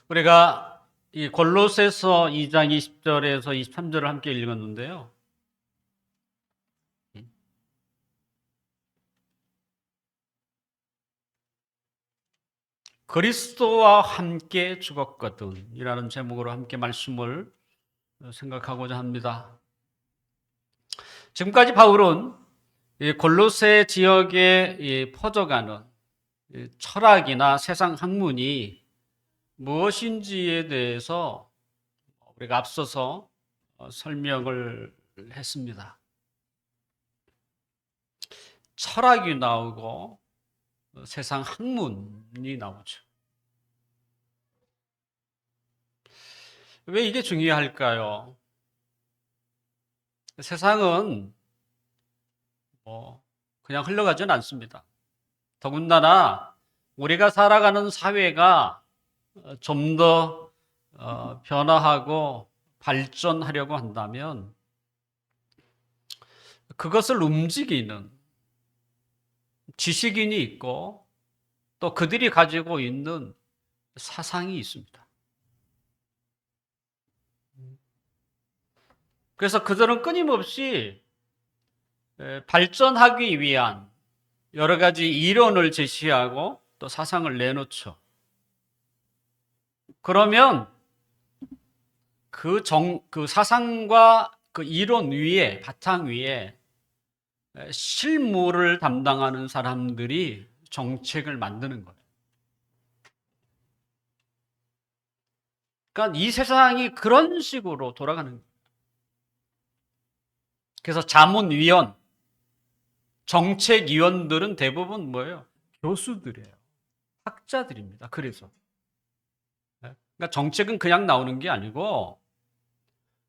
우리가 이 골로새서 2장 20절에서 23절을 함께 읽었는데요. 그리스도와 함께 죽었거든 이라는 제목으로 함께 말씀을 생각하고자 합니다. 지금까지 바울은 이 골로새 지역에 퍼져가는 철학이나 세상 학문이 무엇인지에 대해서 우리가 앞서서 설명을 했습니다. 철학이 나오고 세상 학문이 나오죠. 왜 이게 중요할까요? 세상은 그냥 흘러가지는 않습니다. 더군다나 우리가 살아가는 사회가 좀 더 변화하고 발전하려고 한다면 그것을 움직이는 지식인이 있고 또 그들이 가지고 있는 사상이 있습니다. 그래서 그들은 끊임없이 발전하기 위한 여러 가지 이론을 제시하고 또 사상을 내놓죠. 그러면 그 사상과 그 이론 위에, 바탕 위에 실무를 담당하는 사람들이 정책을 만드는 거예요. 그러니까 이 세상이 그런 식으로 돌아가는 거예요. 그래서 자문위원, 정책위원들은 대부분 뭐예요? 교수들이에요. 학자들입니다. 그래서. 그러니까 정책은 그냥 나오는 게 아니고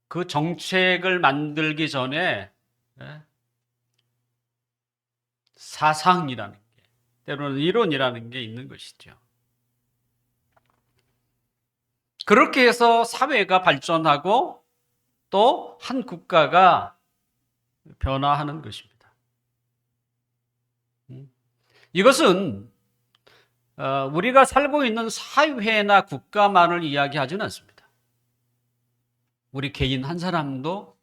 그 정책을 만들기 전에 사상이라는 게, 때로는 이론이라는 게 있는 것이죠. 그렇게 해서 사회가 발전하고 또 한 국가가 변화하는 것입니다. 이것은 우리가 살고 있는 사회나 국가만을 이야기하지는 않습니다. 우리 개인 한 사람도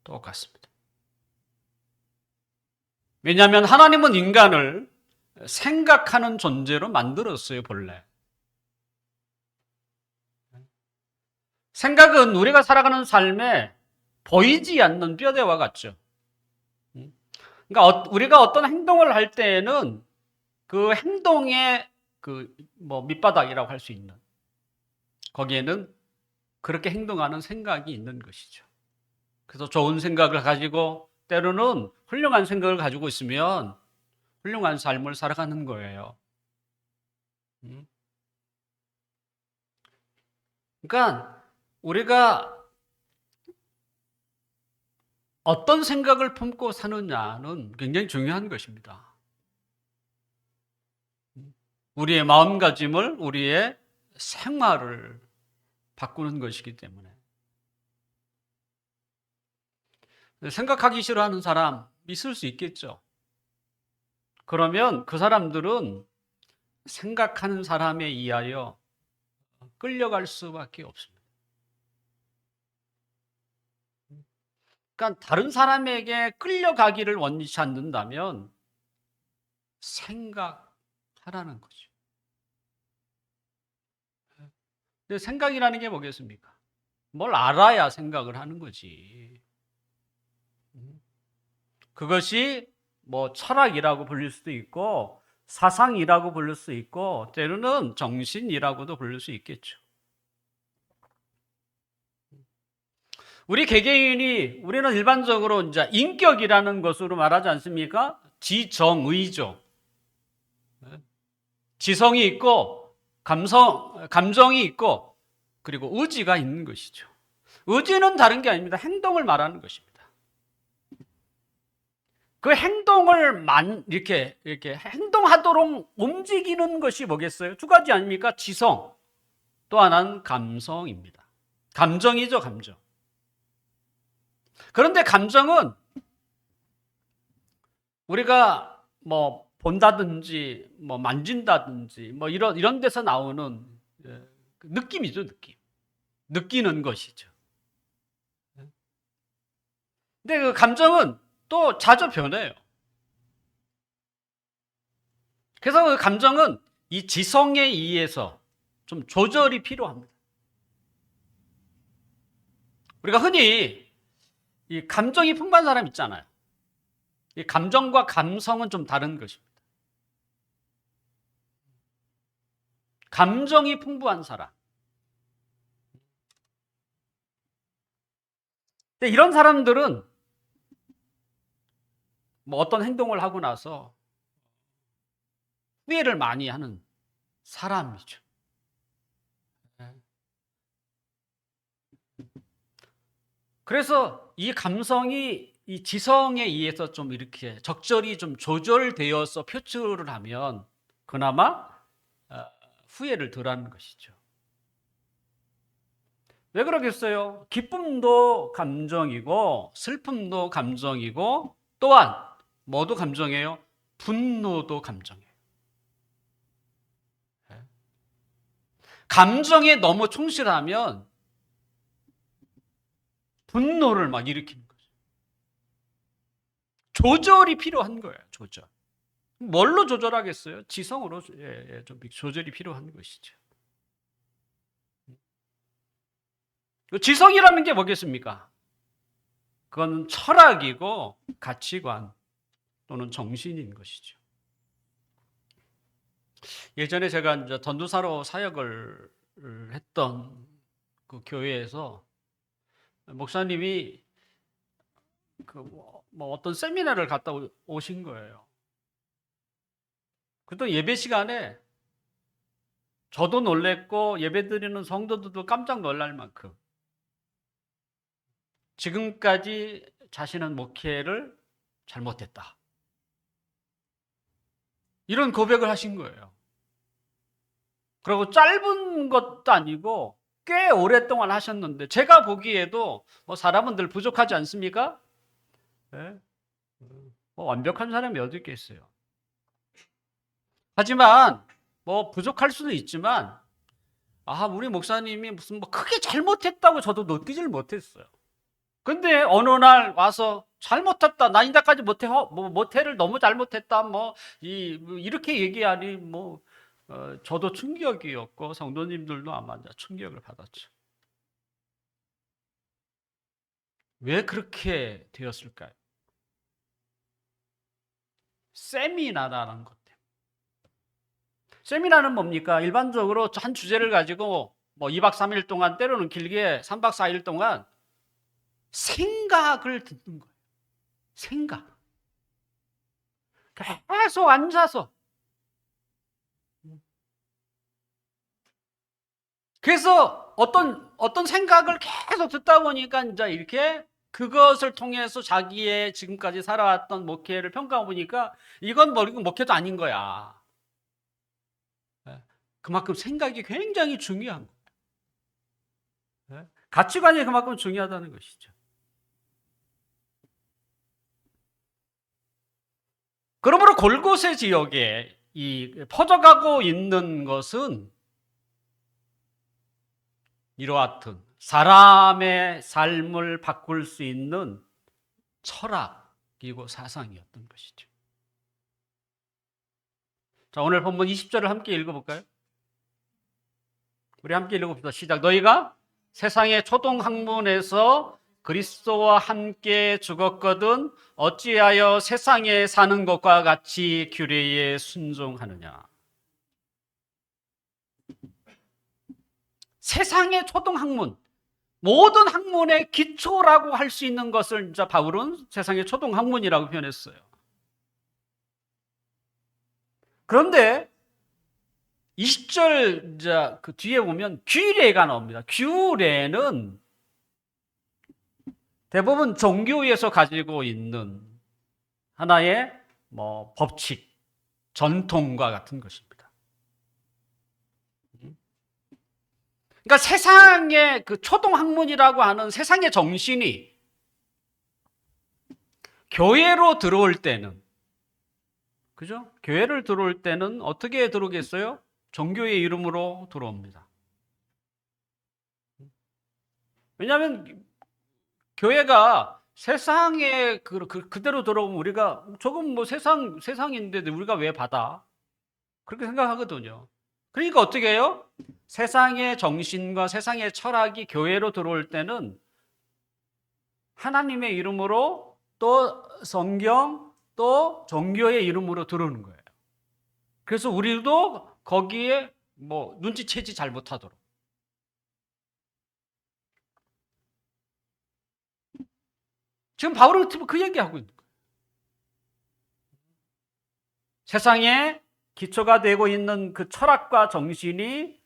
똑같습니다. 왜냐하면 하나님은 인간을 생각하는 존재로 만들었어요, 본래. 생각은 우리가 살아가는 삶에 보이지 않는 뼈대와 같죠. 그러니까 우리가 어떤 행동을 할 때에는 그 행동의 밑바닥이라고 할 수 있는, 거기에는 그렇게 행동하는 생각이 있는 것이죠. 그래서 좋은 생각을 가지고 때로는 훌륭한 생각을 가지고 있으면 훌륭한 삶을 살아가는 거예요. 그러니까 우리가 어떤 생각을 품고 사느냐는 굉장히 중요한 것입니다. 우리의 마음가짐을, 우리의 생활을 바꾸는 것이기 때문에. 생각하기 싫어하는 사람 있을 수 있겠죠. 그러면 그 사람들은 생각하는 사람에 의하여 끌려갈 수밖에 없습니다. 그러니까 다른 사람에게 끌려가기를 원치 않는다면 생각하라는 거죠. 근데 생각이라는 게 뭐겠습니까? 뭘 알아야 생각을 하는 거지. 그것이 철학이라고 불릴 수도 있고 사상이라고 부를 수 있고 때로는 정신이라고도 부를 수 있겠죠. 우리 개개인이, 우리는 일반적으로 이제 인격이라는 것으로 말하지 않습니까? 지정의죠. 지성이 있고 감정이 있고 그리고 의지가 있는 것이죠. 의지는 다른 게 아닙니다. 행동을 말하는 것입니다. 그 행동을 이렇게 행동하도록 움직이는 것이 뭐겠어요? 두 가지 아닙니까? 지성, 또 하나는 감성입니다. 감정이죠, 감정. 그런데 감정은 우리가 본다든지 만진다든지 이런 데서 나오는 느낌이죠, 느낌. 느끼는 것이죠. 근데 그 감정은 또 자주 변해요. 그래서 그 감정은 이 지성에 의해서 좀 조절이 필요합니다. 우리가 흔히 이 감정이 풍부한 사람 있잖아요. 이 감정과 감성은 좀 다른 것입니다. 감정이 풍부한 사람. 근데 이런 사람들은 뭐 어떤 행동을 하고 나서 후회를 많이 하는 사람이죠. 그래서 이 감성이 이 지성에 의해서 좀 이렇게 적절히 좀 조절되어서 표출을 하면 그나마 후회를 덜 하는 것이죠. 왜 그러겠어요? 기쁨도 감정이고 슬픔도 감정이고 또한 뭐도 감정이에요? 분노도 감정이에요. 감정에 너무 충실하면 분노를 막 일으키는 거죠. 조절이 필요한 거예요. 조절. 뭘로 조절하겠어요? 지성으로 좀 조절이 필요한 것이죠. 지성이라는 게 뭐겠습니까? 그건 철학이고 가치관 또는 정신인 것이죠. 예전에 제가 이제 전도사로 사역을 했던 그 교회에서 목사님이 뭐 어떤 세미나를 갔다 오신 거예요. 그랬더니 예배 시간에 저도 놀랬고 예배드리는 성도들도 깜짝 놀랄 만큼 지금까지 자신은 목회를 잘못했다. 이런 고백을 하신 거예요. 그리고 짧은 것도 아니고 꽤 오랫동안 하셨는데 제가 보기에도 뭐 사람은 늘 부족하지 않습니까? 네? 뭐 완벽한 사람이 어디 있겠어요. 하지만 뭐 부족할 수도 있지만 우리 목사님이 무슨 뭐 크게 잘못했다고 저도 느끼질 못했어요. 근데 어느 날 와서 잘못했다. 나 이제까지 모태를 너무 잘못했다. 이렇게 얘기하니 저도 충격이었고 성도님들도 아마 충격을 받았죠. 왜 그렇게 되었을까요? 세미나라는 것 때문에. 세미나는 뭡니까? 일반적으로 한 주제를 가지고 2박 3일 동안 때로는 길게 3박 4일 동안 생각을 듣는 거예요. 생각. 계속 앉아서. 그래서 어떤 생각을 계속 듣다 보니까 이제 이렇게 그것을 통해서 자기의 지금까지 살아왔던 목회를 평가해 보니까 이건 목회도 아닌 거야. 그만큼 생각이 굉장히 중요한 거예요. 가치관이 그만큼 중요하다는 것이죠. 그러므로 골고새 지역에 퍼져가고 있는 것은 이러하튼 사람의 삶을 바꿀 수 있는 철학이고 사상이었던 것이죠. 자, 오늘 본문 20절을 함께 읽어볼까요? 우리 함께 읽어봅시다. 시작. 너희가 세상의 초동학문에서 그리스도와 함께 죽었거든 어찌하여 세상에 사는 것과 같이 규례에 순종하느냐. 세상의 초등학문, 모든 학문의 기초라고 할 수 있는 것을 이제 바울은 세상의 초등학문이라고 표현했어요. 그런데 20절 이제 그 뒤에 보면 규례가 나옵니다. 규례는 대부분 종교에서 가지고 있는 하나의 법칙, 전통과 같은 것입니다. 그러니까 세상의 그 초등학문이라고 하는 세상의 정신이 교회로 들어올 때는, 그죠? 교회를 들어올 때는 어떻게 들어오겠어요? 종교의 이름으로 들어옵니다. 왜냐하면 교회가 세상에 그대로 들어오면 우리가 조금 뭐 세상인데 우리가 왜 받아? 그렇게 생각하거든요. 그러니까 어떻게 해요? 세상의 정신과 세상의 철학이 교회로 들어올 때는 하나님의 이름으로 또 성경 또 종교의 이름으로 들어오는 거예요. 그래서 우리도 거기에 뭐 눈치채지 잘 못하도록. 지금 바울은 그 얘기하고 있는 거예요. 세상에 기초가 되고 있는 그 철학과 정신이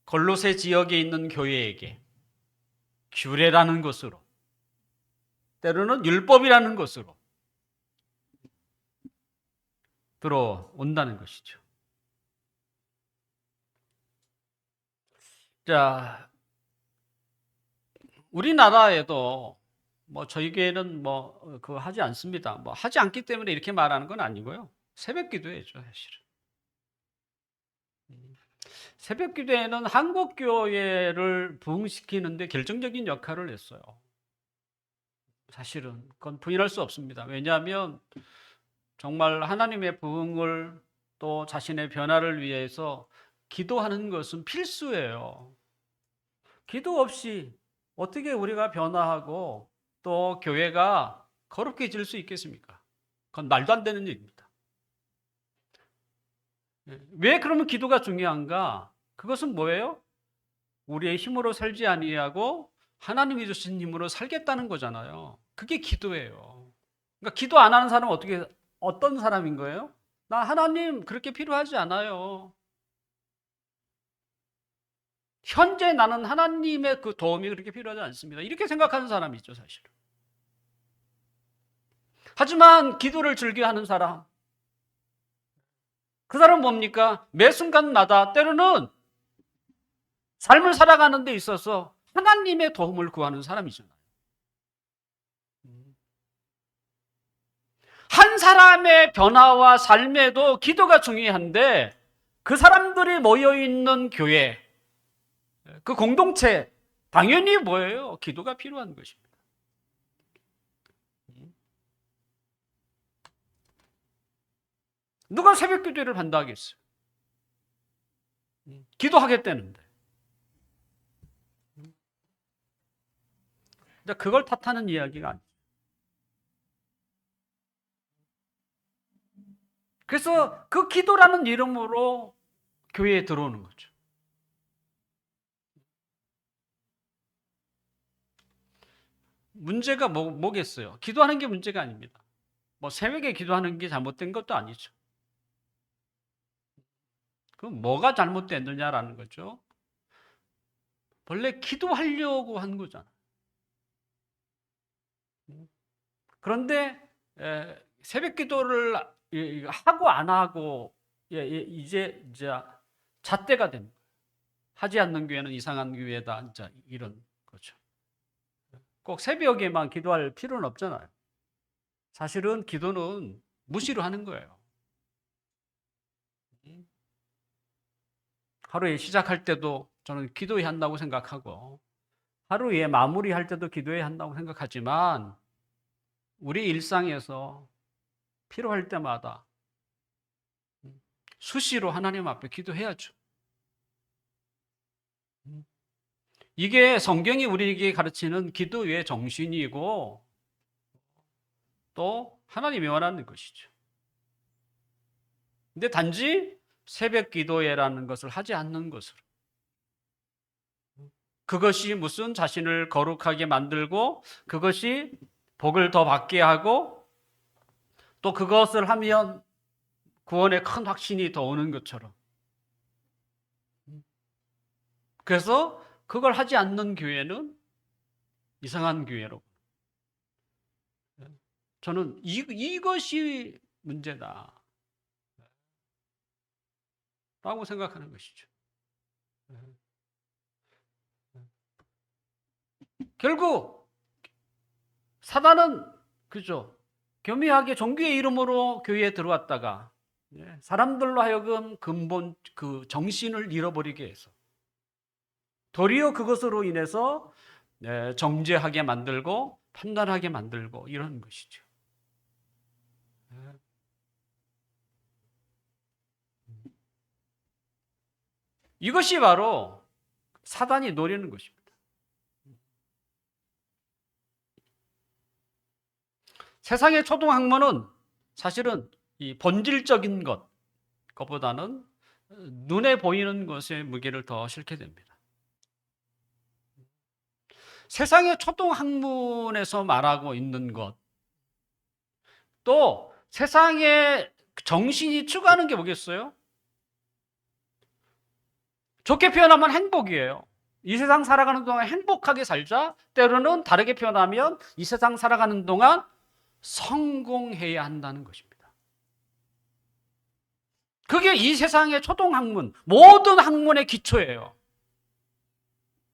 골로새 지역에 있는 교회에게 규례라는 것으로, 때로는 율법이라는 것으로 들어온다는 것이죠. 자, 우리나라에도 뭐 저희 교회는 뭐 그거 하지 않습니다. 뭐 하지 않기 때문에 이렇게 말하는 건 아니고요. 새벽 기도회죠, 사실은. 새벽 기도회는 한국 교회를 부흥시키는데 결정적인 역할을 했어요. 사실은 그건 부인할 수 없습니다. 왜냐하면 정말 하나님의 부흥을 또 자신의 변화를 위해서 기도하는 것은 필수예요. 기도 없이 어떻게 우리가 변화하고 또 교회가 거룩해질 수 있겠습니까? 그건 말도 안 되는 얘기입니다. 왜 그러면 기도가 중요한가? 그것은 뭐예요? 우리의 힘으로 살지 아니하고 하나님이 주신 힘으로 살겠다는 거잖아요. 그게 기도예요. 그러니까 기도 안 하는 사람은 어떤 사람인 거예요? 나 하나님 그렇게 필요하지 않아요. 현재 나는 하나님의 그 도움이 그렇게 필요하지 않습니다. 이렇게 생각하는 사람이 있죠, 사실은. 하지만 기도를 즐겨하는 사람, 그 사람은 뭡니까? 매 순간마다 때로는 삶을 살아가는 데 있어서 하나님의 도움을 구하는 사람이잖아요. 한 사람의 변화와 삶에도 기도가 중요한데 그 사람들이 모여있는 교회, 그 공동체, 당연히 뭐예요? 기도가 필요한 것입니다. 누가 새벽 기도를 한다 하겠어요? 기도하겠다는데. 그걸 탓하는 이야기가 아니에요. 그래서 그 기도라는 이름으로 교회에 들어오는 거죠. 문제가 뭐겠어요? 기도하는 게 문제가 아닙니다. 뭐 새벽에 기도하는 게 잘못된 것도 아니죠. 그럼 뭐가 잘못됐느냐라는 거죠. 원래 기도하려고 한 거잖아. 그런데 새벽 기도를 하고 안 하고 이제 잣대가 된 거예요. 하지 않는 교회는 이상한 교회다. 진짜 이런 거죠. 꼭 새벽에만 기도할 필요는 없잖아요. 사실은 기도는 무시로 하는 거예요. 하루에 시작할 때도 저는 기도해야 한다고 생각하고 하루에 마무리할 때도 기도해야 한다고 생각하지만 우리 일상에서 필요할 때마다 수시로 하나님 앞에 기도해야죠. 이게 성경이 우리에게 가르치는 기도의 정신이고 또 하나님이 원하는 것이죠. 근데 단지 새벽 기도회라는 것을 하지 않는 것으로 그것이 무슨 자신을 거룩하게 만들고 그것이 복을 더 받게 하고 또 그것을 하면 구원의 큰 확신이 더 오는 것처럼 그래서 그걸 하지 않는 교회는 이상한 교회로 저는 이것이 문제다 라고 생각하는 것이죠. 결국 사단은 그죠 교묘하게 종교의 이름으로 교회에 들어왔다가 사람들로 하여금 근본 그 정신을 잃어버리게 해서 도리어 그것으로 인해서 정죄하게 만들고 판단하게 만들고 이런 것이죠. 이것이 바로 사단이 노리는 것입니다. 세상의 초등학문은 사실은 이 본질적인 것보다는 눈에 보이는 것에 무게를 더 실게 됩니다. 세상의 초등학문에서 말하고 있는 것, 또 세상의 정신이 추구하는 게 뭐겠어요? 좋게 표현하면 행복이에요. 이 세상 살아가는 동안 행복하게 살자. 때로는 다르게 표현하면 이 세상 살아가는 동안 성공해야 한다는 것입니다. 그게 이 세상의 초등학문, 모든 학문의 기초예요.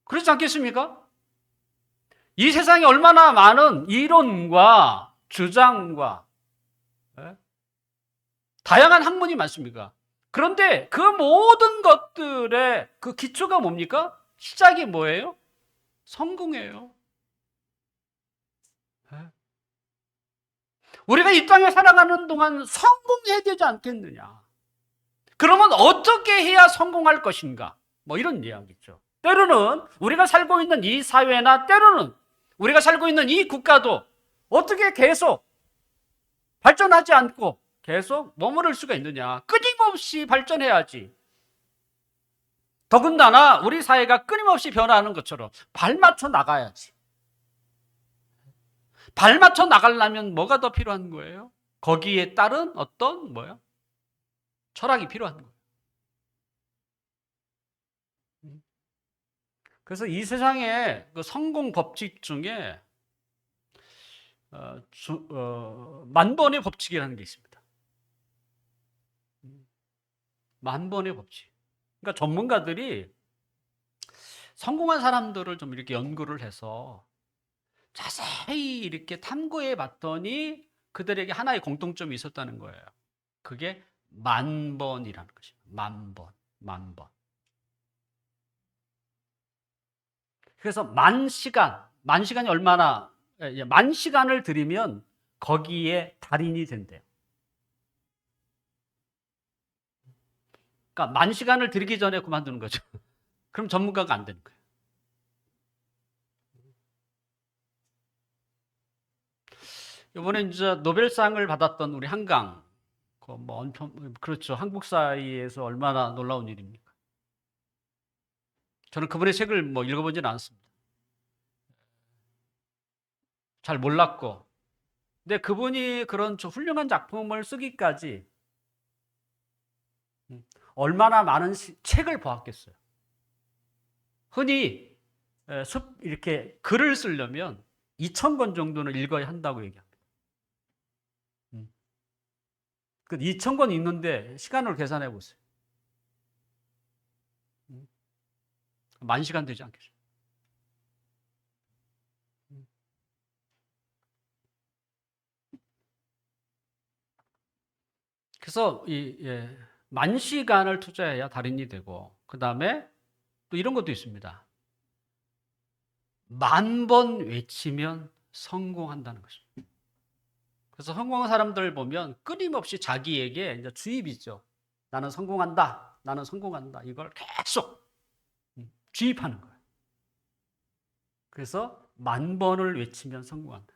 그렇지 않겠습니까? 이 세상에 얼마나 많은 이론과 주장과 다양한 학문이 많습니까? 그런데 그 모든 것들의 그 기초가 뭡니까? 시작이 뭐예요? 성공이에요. 우리가 이 땅에 살아가는 동안 성공해야 되지 않겠느냐? 그러면 어떻게 해야 성공할 것인가? 뭐 이런 이야기죠. 때로는 우리가 살고 있는 이 사회나 때로는 우리가 살고 있는 이 국가도 어떻게 계속 발전하지 않고 계속 머무를 수가 있느냐? 끊임없이 발전해야지. 더군다나 우리 사회가 끊임없이 변화하는 것처럼 발맞춰 나가야지. 발맞춰 나가려면 뭐가 더 필요한 거예요? 거기에 따른 어떤 철학이 필요한 거예요. 그래서 이 세상의 그 성공 법칙 중에 만번의 법칙이라는 게 있습니다. 만번의 법칙. 그러니까 전문가들이 성공한 사람들을 좀 이렇게 연구를 해서 자세히 이렇게 탐구해 봤더니 그들에게 하나의 공통점이 있었다는 거예요. 그게 만번이라는 것입니다. 만번. 그래서 만 시간이 얼마나, 만 시간을 들이면 거기에 달인이 된대요. 그러니까 만 시간을 들이기 전에 그만두는 거죠. 그럼 전문가가 안 되는 거예요. 이번에 이제 노벨상을 받았던 우리 한강, 그렇죠. 한국사에서 얼마나 놀라운 일입니까? 저는 그분의 책을 읽어보지는 않았습니다. 잘 몰랐고. 근데 그분이 그런 훌륭한 작품을 쓰기까지 얼마나 많은 책을 보았겠어요. 흔히 이렇게 글을 쓰려면 2,000권 정도는 읽어야 한다고 얘기합니다. 그 2,000권 읽는데 시간을 계산해 보세요. 10,000시간 되지 않겠어요? 그래서 10,000시간을 투자해야 달인이 되고, 그 다음에 또 이런 것도 있습니다. 10,000번 외치면 성공한다는 것입니다. 그래서 성공한 사람들 보면 끊임없이 자기에게 이제 주입이죠. 나는 성공한다. 나는 성공한다. 이걸 계속 주입하는 거예요. 그래서 10,000번을 외치면 성공한다.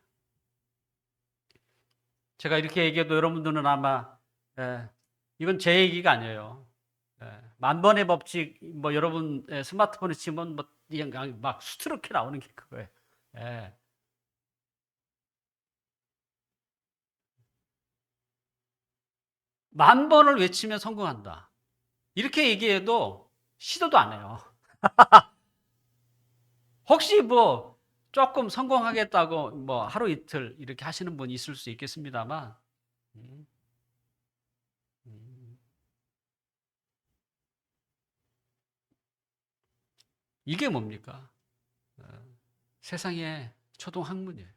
제가 이렇게 얘기해도 여러분들은 아마 이건 제 얘기가 아니에요. 10,000번의 법칙, 여러분 스마트폰에 치면 막 수두룩해 나오는 게 그거예요. 10,000번을 외치면 성공한다. 이렇게 얘기해도 시도도 안 해요. 혹시 조금 성공하겠다고 하루 이틀 이렇게 하시는 분이 있을 수 있겠습니다만, 이게 뭡니까? 세상의 초등학문이에요.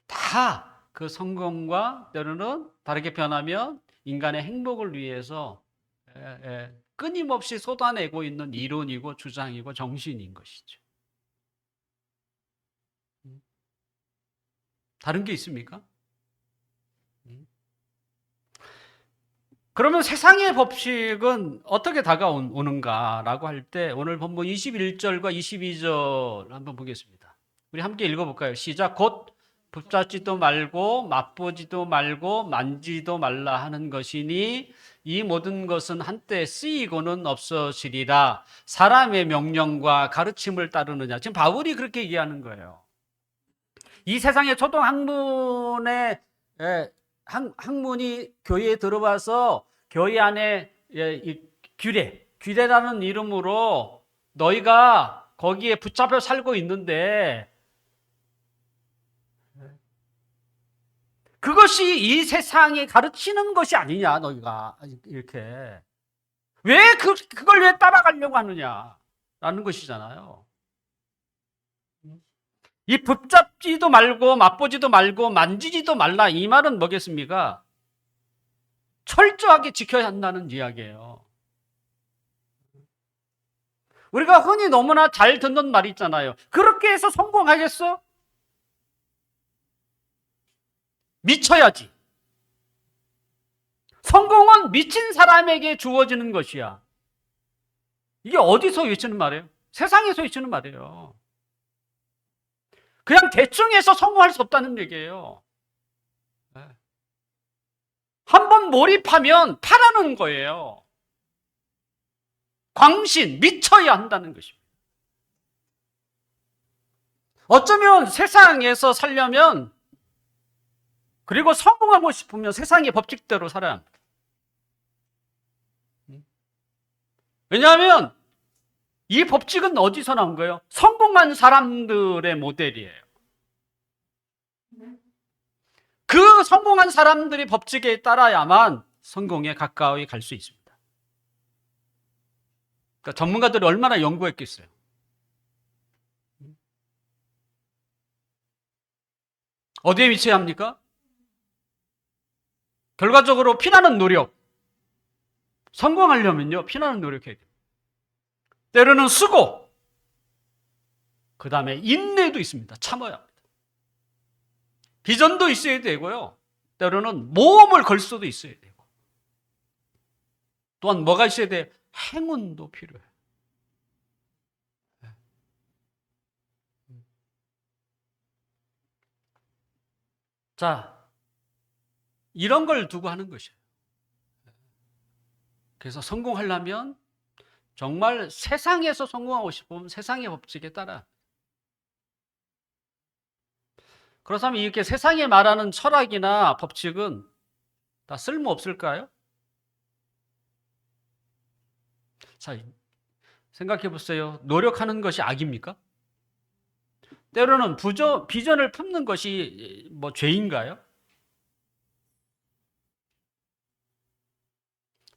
다 그 성공과 때로는 다르게 변하면 인간의 행복을 위해서 끊임없이 쏟아내고 있는 이론이고 주장이고 정신인 것이죠. 다른 게 있습니까? 그러면 세상의 법칙은 어떻게 다가오는가라고 할 때 오늘 본문 21절과 22절 한번 보겠습니다. 우리 함께 읽어볼까요? 시작. 곧 붙잡지도 말고 맛보지도 말고 만지도 말라 하는 것이니 이 모든 것은 한때 쓰이고는 없어지리라. 사람의 명령과 가르침을 따르느냐. 지금 바울이 그렇게 얘기하는 거예요. 이 세상의 초등 학문의 학문이 교회에 들어와서 교회 안에 규례라는 이름으로 너희가 거기에 붙잡혀 살고 있는데 그것이 이 세상이 가르치는 것이 아니냐, 너희가 이렇게 왜 그걸 왜 따라가려고 하느냐라는 것이잖아요. 이 붙잡지도 말고 맛보지도 말고 만지지도 말라, 이 말은 뭐겠습니까? 철저하게 지켜야 한다는 이야기예요. 우리가 흔히 너무나 잘 듣는 말이 있잖아요. 그렇게 해서 성공하겠어? 미쳐야지. 성공은 미친 사람에게 주어지는 것이야. 이게 어디서 외치는 말이에요? 세상에서 외치는 말이에요. 그냥 대충 해서 성공할 수 없다는 얘기예요. 한번 몰입하면 파라는 거예요. 광신, 미쳐야 한다는 것입니다. 어쩌면 세상에서 살려면, 그리고 성공하고 싶으면 세상의 법칙대로 살아야 합니다. 왜냐하면 이 법칙은 어디서 나온 거예요? 성공한 사람들의 모델이에요. 그 성공한 사람들이 법칙에 따라야만 성공에 가까이 갈 수 있습니다. 그러니까 전문가들이 얼마나 연구했겠어요. 어디에 위치해야 합니까? 결과적으로 피나는 노력. 성공하려면요, 피나는 노력해야 돼요. 때로는 수고, 그 다음에 인내도 있습니다. 참아야 합니다. 비전도 있어야 되고요. 때로는 모험을 걸 수도 있어야 되고. 또한 뭐가 있어야 돼요? 행운도 필요해요. 자, 이런 걸 두고 하는 것이에요. 그래서 성공하려면 정말 세상에서 성공하고 싶으면 세상의 법칙에 따라. 그렇다면 이렇게 세상에 말하는 철학이나 법칙은 다 쓸모없을까요? 자, 생각해 보세요. 노력하는 것이 악입니까? 때로는 비전을 품는 것이 뭐 죄인가요?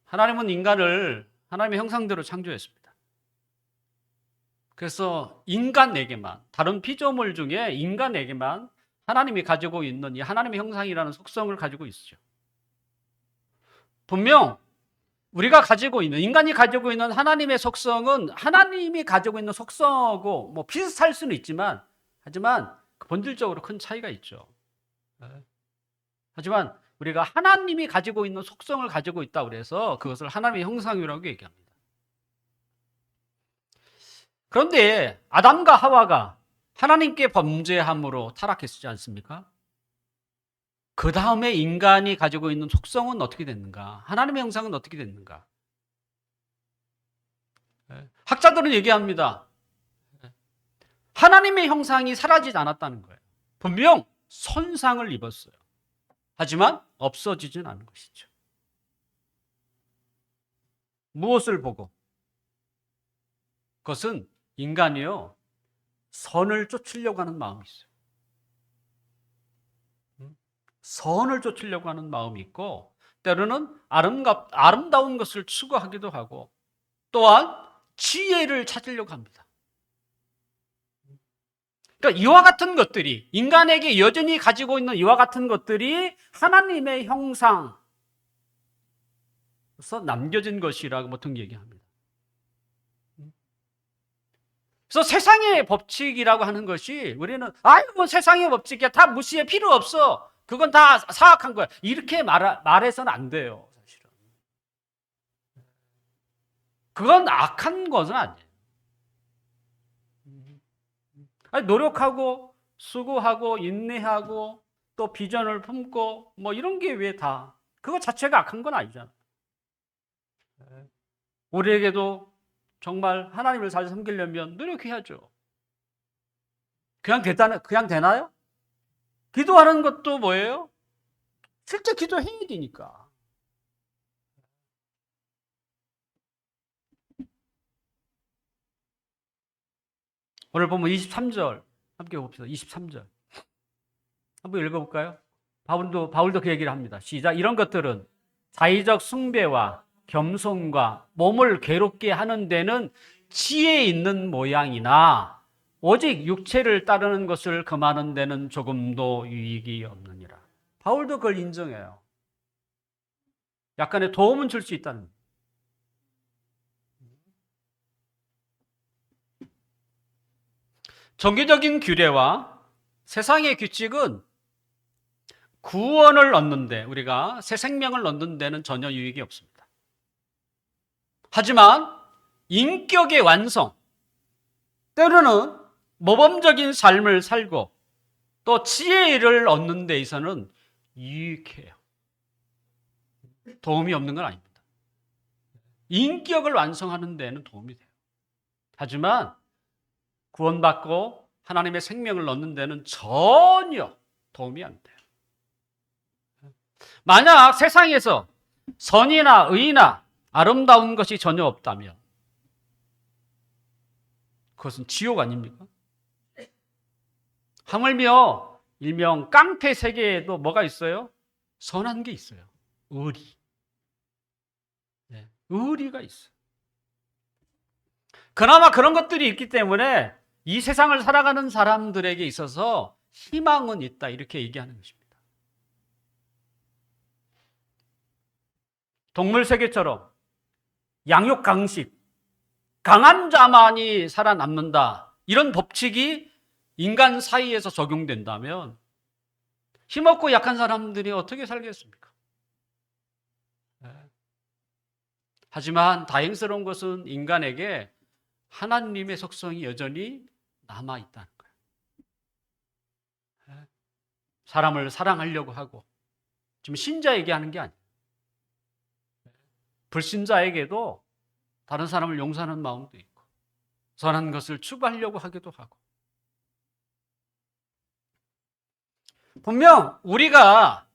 하나님은 인간을 하나님의 형상대로 창조했습니다. 그래서 인간에게만, 다른 피조물 중에 인간에게만 하나님이 가지고 있는 이 하나님의 형상이라는 속성을 가지고 있죠. 분명 우리가 가지고 있는, 인간이 가지고 있는 하나님의 속성은 하나님이 가지고 있는 속성하고 뭐 비슷할 수는 있지만, 하지만 본질적으로 큰 차이가 있죠. 하지만 우리가 하나님이 가지고 있는 속성을 가지고 있다고 해서 그것을 하나님의 형상이라고 얘기합니다. 그런데 아담과 하와가 하나님께 범죄함으로 타락했지 않습니까? 그 다음에 인간이 가지고 있는 속성은 어떻게 됐는가? 하나님의 형상은 어떻게 됐는가? 학자들은 얘기합니다. 하나님의 형상이 사라지지 않았다는 거예요. 분명 손상을 입었어요. 하지만 없어지진 않은 것이죠. 무엇을 보고? 그것은 인간이요, 선을 쫓으려고 하는 마음이 있어요. 선을 쫓으려고 하는 마음이 있고, 때로는 아름다운 것을 추구하기도 하고, 또한 지혜를 찾으려고 합니다. 그러니까 이와 같은 것들이, 인간에게 여전히 가지고 있는 이와 같은 것들이 하나님의 형상 남겨진 것이라고 보통 얘기합니다. 그래서 세상의 법칙이라고 하는 것이 우리는 뭐 세상의 법칙이야, 다 무시해, 필요 없어, 그건 다 사악한 거야, 이렇게 말해서는 안 돼요. 사실은 그건 악한 것은 아니에요. 노력하고 수고하고 인내하고 또 비전을 품고 뭐 이런 게 왜 다 그거 자체가 악한 건 아니잖아. 우리에게도 정말 하나님을 잘 섬기려면 노력해야죠. 그냥 되나요? 기도하는 것도 뭐예요? 실제 기도해야 되니까. 오늘 보면 23절 함께 봅시다. 23절 한번 읽어볼까요? 바울도 그 얘기를 합니다. 시작. 이런 것들은 자의적 숭배와 겸손과 몸을 괴롭게 하는 데는 지혜 있는 모양이나 오직 육체를 따르는 것을 금하는 데는 조금도 유익이 없느니라. 바울도 그걸 인정해요. 약간의 도움은 줄 수 있다는. 종교적인 규례와 세상의 규칙은 구원을 얻는데, 우리가 새 생명을 얻는 데는 전혀 유익이 없습니다. 하지만 인격의 완성, 때로는 모범적인 삶을 살고 또 지혜를 얻는 데 있어서는 유익해요. 도움이 없는 건 아닙니다. 인격을 완성하는 데는 도움이 돼요. 하지만 구원받고 하나님의 생명을 얻는 데는 전혀 도움이 안 돼요. 만약 세상에서 선이나 의나 아름다운 것이 전혀 없다면 그것은 지옥 아닙니까? 하물며 일명 깡패 세계에도 뭐가 있어요? 선한 게 있어요. 의리. 네, 의리가 있어요. 그나마 그런 것들이 있기 때문에 이 세상을 살아가는 사람들에게 있어서 희망은 있다, 이렇게 얘기하는 것입니다. 동물 세계처럼 양육 강식, 강한 자만이 살아남는다, 이런 법칙이 인간 사이에서 적용된다면 힘없고 약한 사람들이 어떻게 살겠습니까? 하지만 다행스러운 것은 인간에게 하나님의 속성이 여전히 남아있다는 거예요. 사람을 사랑하려고 하고, 지금 신자에게 하는 게 아니에요. 불신자에게도 다른 사람을 용서하는 마음도 있고 선한 것을 추구하려고 하기도 하고. 분명 우리가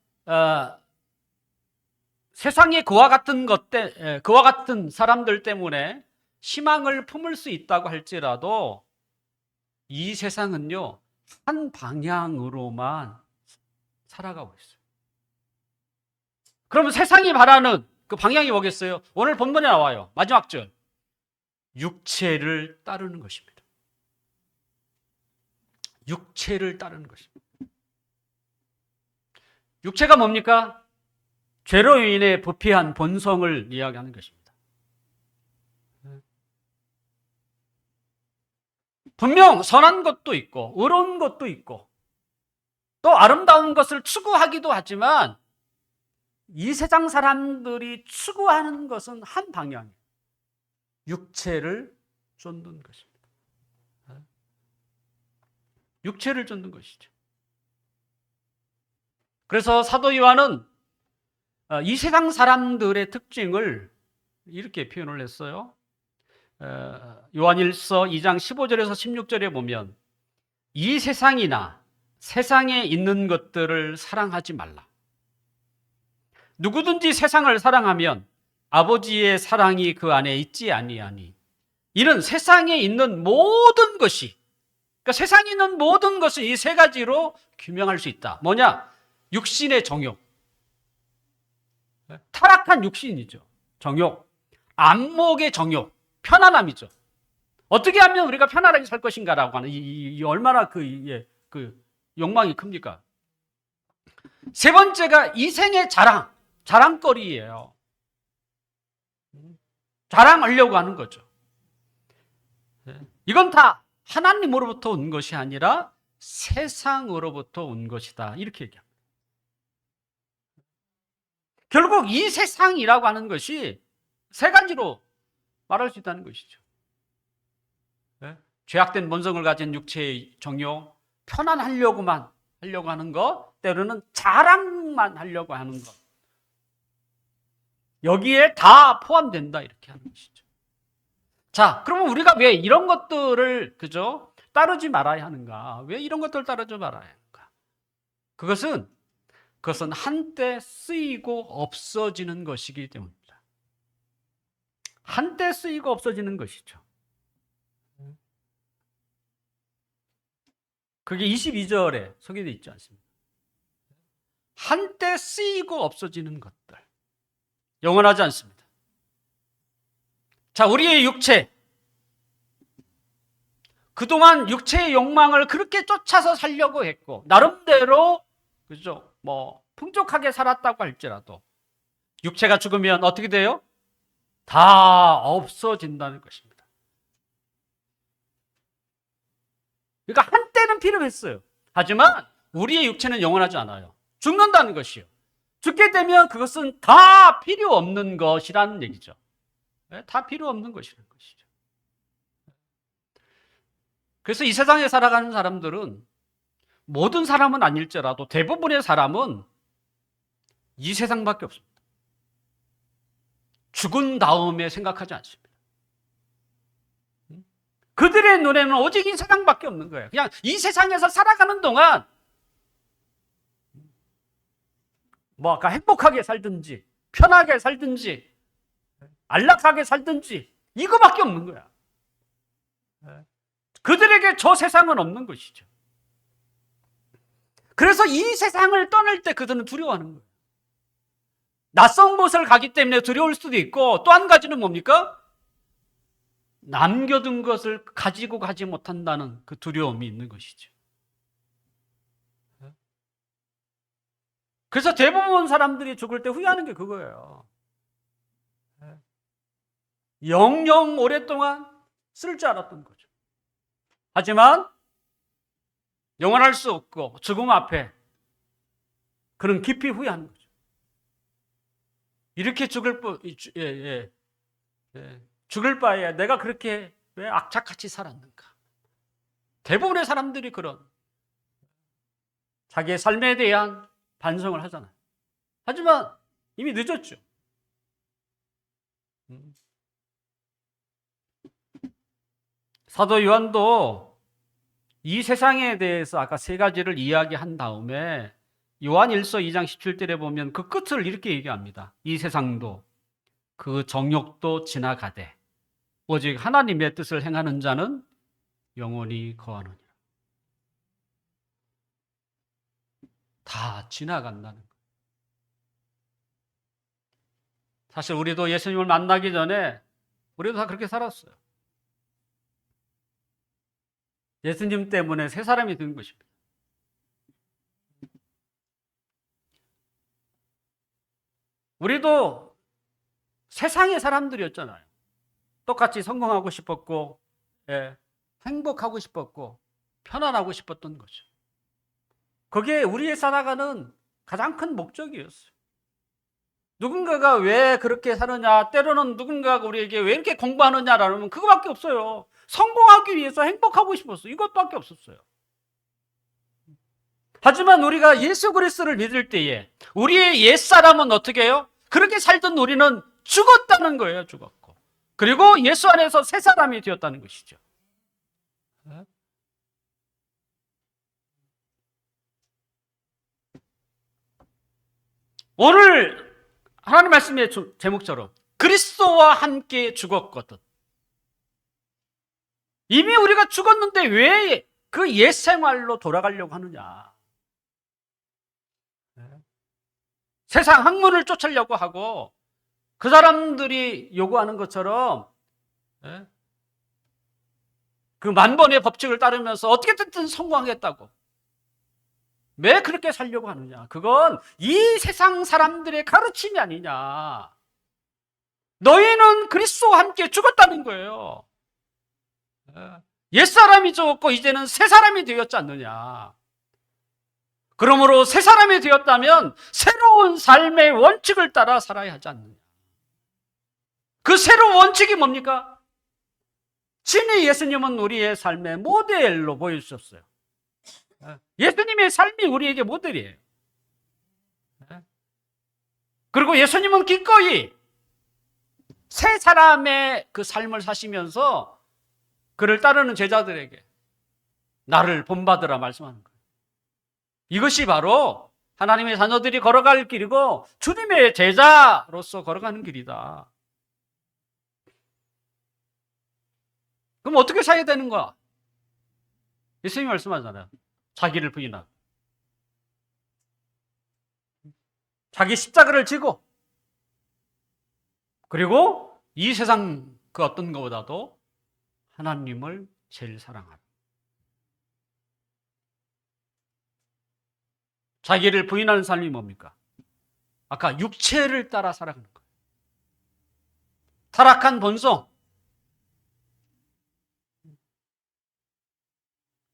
세상의 그와 같은 사람들 때문에 희망을 품을 수 있다고 할지라도 이 세상은요, 한 방향으로만 살아가고 있어요. 그러면 세상이 바라는 그 방향이 뭐겠어요? 오늘 본문에 나와요. 마지막 절. 육체를 따르는 것입니다. 육체를 따르는 것입니다. 육체가 뭡니까? 죄로 인해 부패한 본성을 이야기하는 것입니다. 분명 선한 것도 있고 의로운 것도 있고 또 아름다운 것을 추구하기도 하지만 이 세상 사람들이 추구하는 것은 한 방향이에요. 육체를 쫓는 것입니다. 육체를 쫓는 것이죠. 그래서 사도 요한은 이 세상 사람들의 특징을 이렇게 표현을 했어요. 요한일서 2장 15절에서 16절에 보면 이 세상이나 세상에 있는 것들을 사랑하지 말라. 누구든지 세상을 사랑하면 아버지의 사랑이 그 안에 있지 아니하니. 이는 세상에 있는 모든 것이, 그러니까 세상에 있는 모든 것을 이 세 가지로 규명할 수 있다. 뭐냐? 육신의 정욕, 타락한 육신이죠. 정욕, 안목의 정욕, 편안함이죠. 어떻게 하면 우리가 편안하게 살 것인가라고 하는 이 얼마나 그 욕망이 큽니까? 세 번째가 이생의 자랑거리예요. 자랑하려고 하는 거죠. 이건 다 하나님으로부터 온 것이 아니라 세상으로부터 온 것이다. 이렇게 얘기합니다. 결국 이 세상이라고 하는 것이 세 가지로 말할 수 있다는 것이죠. 죄악된 본성을 가진 육체의 정욕, 편안하려고만 하려고 하는 것, 때로는 자랑만 하려고 하는 것. 여기에 다 포함된다 이렇게 하는 것이죠. 자, 그러면 우리가 왜 이런 것들을 그죠? 따르지 말아야 하는가? 왜 이런 것들을 따르지 말아야 하는가? 그것은 한때 쓰이고 없어지는 것이기 때문입니다. 한때 쓰이고 없어지는 것이죠. 그게 22절에 소개되어 있지 않습니까? 한때 쓰이고 없어지는 것들. 영원하지 않습니다. 자, 우리의 육체. 그동안 육체의 욕망을 그렇게 쫓아서 살려고 했고, 나름대로, 그죠? 풍족하게 살았다고 할지라도, 육체가 죽으면 어떻게 돼요? 다 없어진다는 것입니다. 그러니까 한때는 필요했어요. 하지만 우리의 육체는 영원하지 않아요. 죽는다는 것이요. 죽게 되면 그것은 다 필요 없는 것이라는 얘기죠. 다 필요 없는 것이라는 것이죠. 그래서 이 세상에 살아가는 사람들은 모든 사람은 아닐지라도 대부분의 사람은 이 세상밖에 없습니다. 죽은 다음에 생각하지 않습니다. 그들의 눈에는 오직 이 세상밖에 없는 거예요. 그냥 이 세상에서 살아가는 동안 아까 행복하게 살든지 편하게 살든지 안락하게 살든지 이거밖에 없는 거야. 그들에게 저 세상은 없는 것이죠. 그래서 이 세상을 떠날 때 그들은 두려워하는 거예요. 낯선 곳을 가기 때문에 두려울 수도 있고, 또 한 가지는 뭡니까? 남겨둔 것을 가지고 가지 못한다는 그 두려움이 있는 것이죠. 그래서 대부분 사람들이 죽을 때 후회하는 게 그거예요. 영영 오랫동안 쓸 줄 알았던 거죠. 하지만 영원할 수 없고 죽음 앞에 그는 깊이 후회하는 거죠. 이렇게 죽을 바에 내가 그렇게 왜 악착같이 살았는가? 대부분의 사람들이 그런 자기의 삶에 대한 반성을 하잖아요. 하지만 이미 늦었죠. 사도 요한도 이 세상에 대해서 아까 세 가지를 이야기한 다음에 요한 1서 2장 17절에 보면 그 끝을 이렇게 얘기합니다. 이 세상도 그 정욕도 지나가되 오직 하나님의 뜻을 행하는 자는 영원히 거하느니라. 다 지나간다는 거예요. 사실 우리도 예수님을 만나기 전에 우리도 다 그렇게 살았어요. 예수님 때문에 새 사람이 된 것입니다. 우리도 세상의 사람들이었잖아요. 똑같이 성공하고 싶었고, 행복하고 싶었고, 편안하고 싶었던 거죠. 그게 우리의 살아가는 가장 큰 목적이었어요. 누군가가 왜 그렇게 사느냐, 때로는 누군가가 우리에게 왜 이렇게 공부하느냐라면 그거밖에 없어요. 성공하기 위해서 행복하고 싶었어요. 이것밖에 없었어요. 하지만 우리가 예수 그리스도를 믿을 때에 우리의 옛사람은 어떻게 해요? 그렇게 살던 우리는 죽었다는 거예요. 죽었고. 그리고 예수 안에서 새 사람이 되었다는 것이죠. 오늘 하나님 말씀의 제목처럼 그리스도와 함께 죽었거든. 이미 우리가 죽었는데 왜 그 옛 생활로 돌아가려고 하느냐. 세상 학문을 쫓으려고 하고 그 사람들이 요구하는 것처럼 그 만번의 법칙을 따르면서 어떻게든 성공하겠다고. 왜 그렇게 살려고 하느냐. 그건 이 세상 사람들의 가르침이 아니냐. 너희는 그리스도와 함께 죽었다는 거예요. 옛사람이 죽었고 이제는 새 사람이 되었지 않느냐. 그러므로 새 사람이 되었다면 새로운 삶의 원칙을 따라 살아야 하지 않느냐. 그 새로운 원칙이 뭡니까? 친히 예수님은 우리의 삶의 모델로 보여주셨어요. 예수님의 삶이 우리에게 모델이에요. 그리고 예수님은 기꺼이 새 사람의 그 삶을 사시면서 그를 따르는 제자들에게 나를 본받으라 말씀하는 거예요. 이것이 바로 하나님의 자녀들이 걸어갈 길이고 주님의 제자로서 걸어가는 길이다. 그럼 어떻게 살아야 되는 거야? 예수님이 말씀하잖아요. 자기를 부인하고 자기 십자가를 지고 그리고 이 세상 그 어떤 것보다도 하나님을 제일 사랑하라. 자기를 부인하는 삶이 뭡니까? 아까 육체를 따라 살아가는 거예요. 타락한 본성.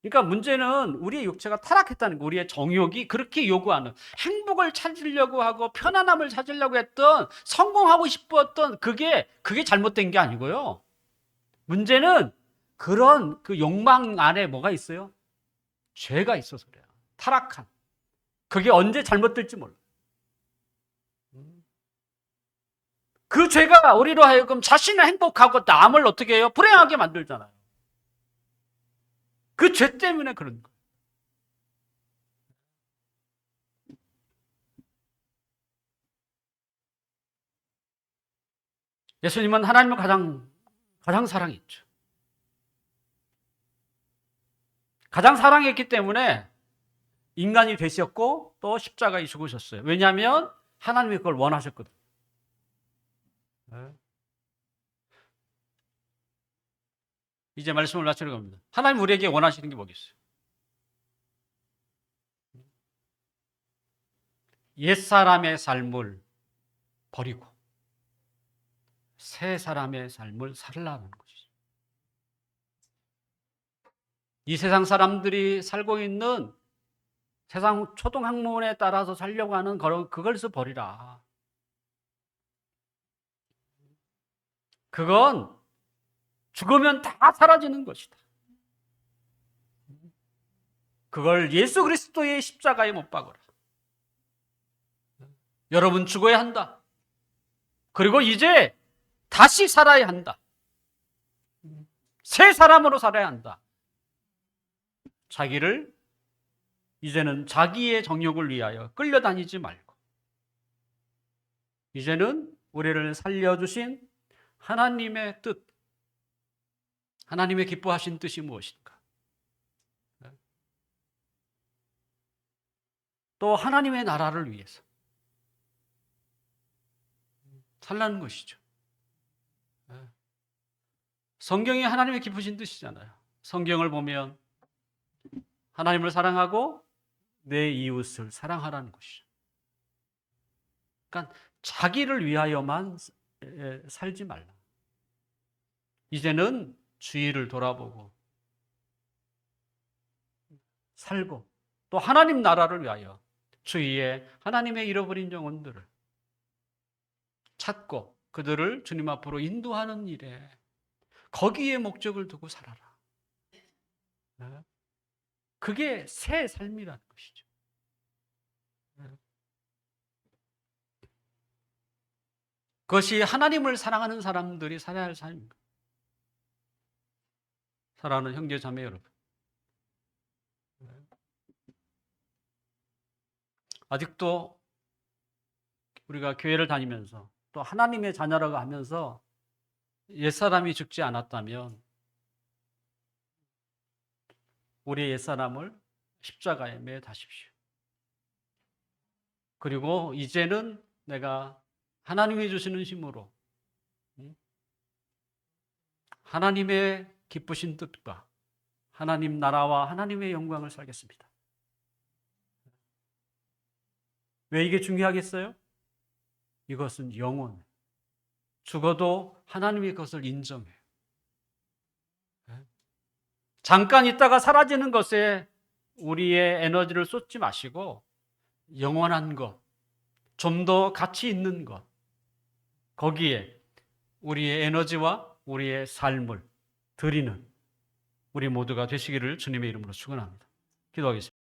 그러니까 문제는 우리의 육체가 타락했다는 거, 우리의 정욕이 그렇게 요구하는 행복을 찾으려고 하고 편안함을 찾으려고 했던 성공하고 싶었던 그게 잘못된 게 아니고요. 문제는 그런 그 욕망 안에 뭐가 있어요? 죄가 있어서 그래요. 타락한. 그게 언제 잘못될지 몰라요. 그 죄가 우리로 하여금 자신을 행복하고 남을 어떻게 해요? 불행하게 만들잖아요. 그 죄 때문에 그런 거예요. 예수님은 하나님을 가장 사랑했죠. 가장 사랑했기 때문에 인간이 되셨고 또 십자가에 죽으셨어요. 왜냐하면 하나님이 그걸 원하셨거든요. 이제 말씀을 마치려고 합니다. 하나님 우리에게 원하시는 게 뭐겠어요? 옛사람의 삶을 버리고 새 사람의 삶을 살라는 것이죠. 이 세상 사람들이 살고 있는 세상 초등학문에 따라서 살려고 하는 그것을 버리라. 그건 죽으면 다 사라지는 것이다. 그걸 예수 그리스도의 십자가에 못 박아라. 여러분 죽어야 한다. 그리고 이제 다시 살아야 한다. 새 사람으로 살아야 한다. 자기를 이제는 자기의 정욕을 위하여 끌려다니지 말고 이제는 우리를 살려주신 하나님의 뜻, 하나님의 기뻐하신 뜻이 무엇인가? 또 하나님의 나라를 위해서 살라는 것이죠. 성경이 하나님의 기쁘신 뜻이잖아요. 성경을 보면 하나님을 사랑하고 내 이웃을 사랑하라는 것이죠. 그러니까 자기를 위하여만 살지 말라. 이제는 주위를 돌아보고 살고 또 하나님 나라를 위하여 주위에 하나님의 잃어버린 영혼들을 찾고 그들을 주님 앞으로 인도하는 일에 거기에 목적을 두고 살아라. 그게 새 삶이라는 것이죠. 그것이 하나님을 사랑하는 사람들이 살아야 할 삶입니다. 사랑하는 형제 자매 여러분, 아직도 우리가 교회를 다니면서 또 하나님의 자녀라고 하면서 옛사람이 죽지 않았다면 우리의 옛사람을 십자가에 매 다십시오. 그리고 이제는 내가 하나님이 주시는 힘으로 하나님의 기쁘신 뜻과 하나님 나라와 하나님의 영광을 살겠습니다. 왜 이게 중요하겠어요? 이것은 영혼, 죽어도 하나님이 그것을 인정해요. 잠깐 있다가 사라지는 것에 우리의 에너지를 쏟지 마시고 영원한 것, 좀 더 가치 있는 것, 거기에 우리의 에너지와 우리의 삶을 드리는 우리 모두가 되시기를 주님의 이름으로 축원합니다. 기도하겠습니다.